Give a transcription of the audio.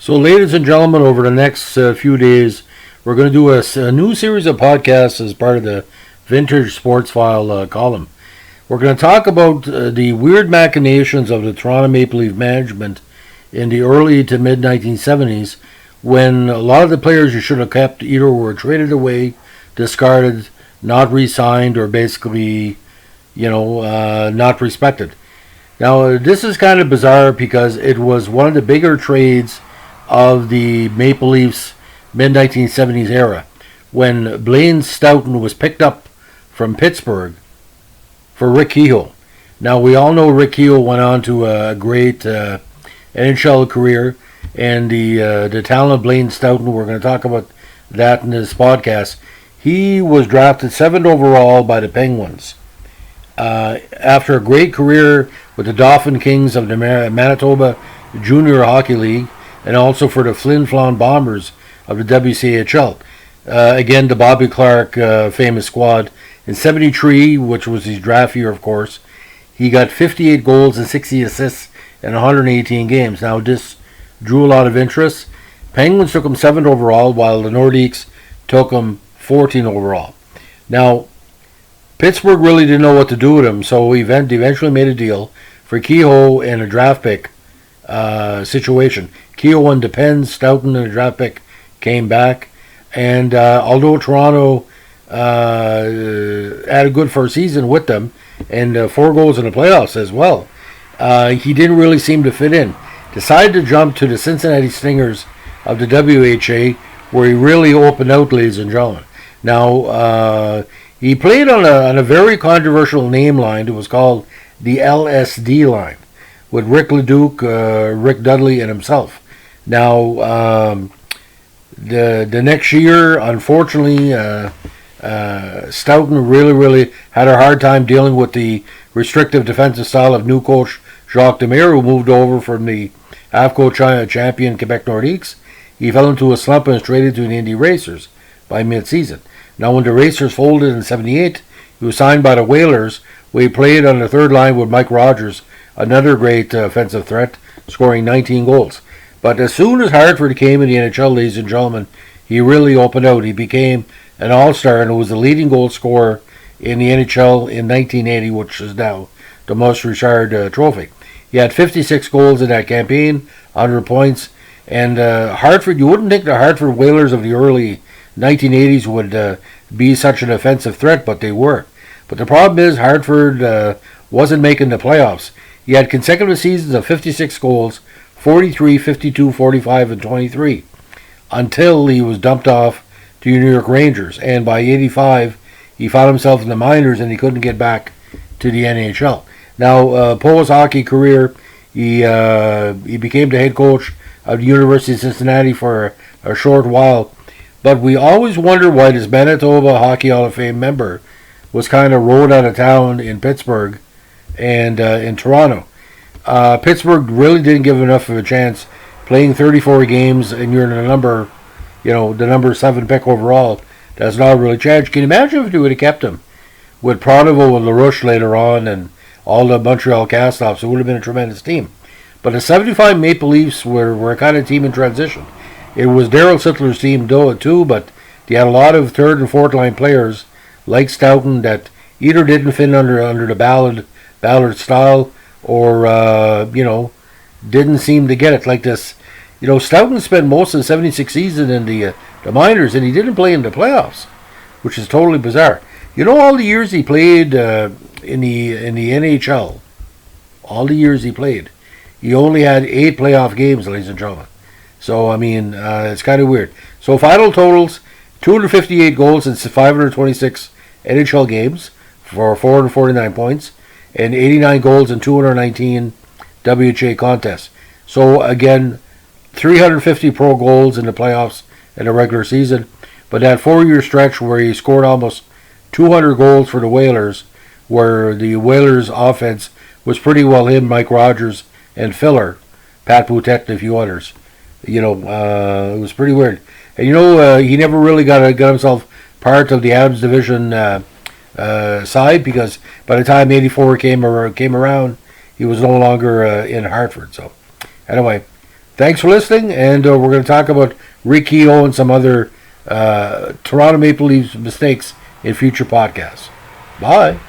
So, ladies and gentlemen, over the next few days, we're going to do a new series of podcasts as part of the Vintage Sports File column. We're going to talk about the weird machinations of the Toronto Maple Leaf management in the early to mid 1970s, when a lot of the players you should have kept either were traded away, discarded, not re-signed, or basically, not respected. Now, this is kind of bizarre because it was one of the bigger trades of the Maple Leafs mid-1970s era, when Blaine Stoughton was picked up from Pittsburgh for Rick Kehoe. Now, we all know Rick Kehoe went on to a great NHL career, and the talent of Blaine Stoughton, we're going to talk about that in this podcast. He was drafted 7th overall by the Penguins. After a great career with the Dauphin Kings of the Manitoba Junior Hockey League, and also for the Flin Flon Bombers of the WCHL. Again, the Bobby Clarke famous squad. In 73, which was his draft year, of course, he got 58 goals and 60 assists in 118 games. Now, this drew a lot of interest. Penguins took him 7th overall, while the Nordiques took him 14th overall. Now, Pittsburgh really didn't know what to do with him, so he eventually made a deal for Kehoe and a draft pick situation. Kehoe won the Pens, Stoughton and the draft pick came back, and although Toronto had a good first season with them, and 4 goals in the playoffs as well, he didn't really seem to fit in. Decided to jump to the Cincinnati Stingers of the WHA, where he really opened out, ladies and gentlemen. Now, he played on a very controversial name line that was called the LSD line, with Rick Leduc, Rick Dudley, and himself. Now, the next year, unfortunately, Stoughton really had a hard time dealing with the restrictive defensive style of new coach Jacques Demers, who moved over from the AFCO champion Quebec Nordiques. He fell into a slump and was traded to the Indy Racers by mid-season. Now, when the Racers folded in '78, he was signed by the Whalers, where he played on the third line with Mike Rogers, another great offensive threat, scoring 19 goals. But as soon as Hartford came in the NHL, ladies and gentlemen, he really opened out. He became an all-star and was the leading goal scorer in the NHL in 1980, which is now the most Richard trophy. He had 56 goals in that campaign, 100 points, and Hartford, you wouldn't think the Hartford Whalers of the early 1980s would be such an offensive threat, but they were. But the problem is Hartford wasn't making the playoffs. He had consecutive seasons of 56 goals, 43, 52, 45, and 23, until he was dumped off to the New York Rangers. And by 85, he found himself in the minors and he couldn't get back to the NHL. Now, Poe's hockey career, he became the head coach of the University of Cincinnati for a short while. But we always wonder why this Manitoba Hockey Hall of Fame member was kind of rode out of town in Pittsburgh and in Toronto. Pittsburgh really didn't give enough of a chance. Playing 34 games and you're the number 7 pick overall, that's not really changed. Can you imagine if you would have kept him with Pronovo and LaRouche later on and all the Montreal cast-offs? It would have been a tremendous team. But the 75 Maple Leafs were a kind of team in transition. It was Darryl Sittler's team too, but they had a lot of third and fourth line players like Stoughton that either didn't fit under the Ballard style, or didn't seem to get it like this. Stoughton spent most of the '76 season in the minors, and he didn't play in the playoffs, which is totally bizarre. All the years he played in the NHL, all the years he played, he only had 8 playoff games, ladies and gentlemen. So it's kind of weird. So final totals: 258 goals in 526 NHL games for 449 points, and 89 goals in 219 WHA contests. So again, 350 pro goals in the playoffs in the regular season. But that 4-year stretch where he scored almost 200 goals for the Whalers, where the Whalers offense was pretty well him, Mike Rogers, and filler, Pat Boutet and a few others. It was pretty weird. And he never really got himself part of the Adams Division side, because by the time '84 came around, he was no longer in Hartford. So anyway, Thanks for listening, and we're going to talk about Rick Kehoe and some other Toronto Maple Leafs mistakes in future podcasts. Bye.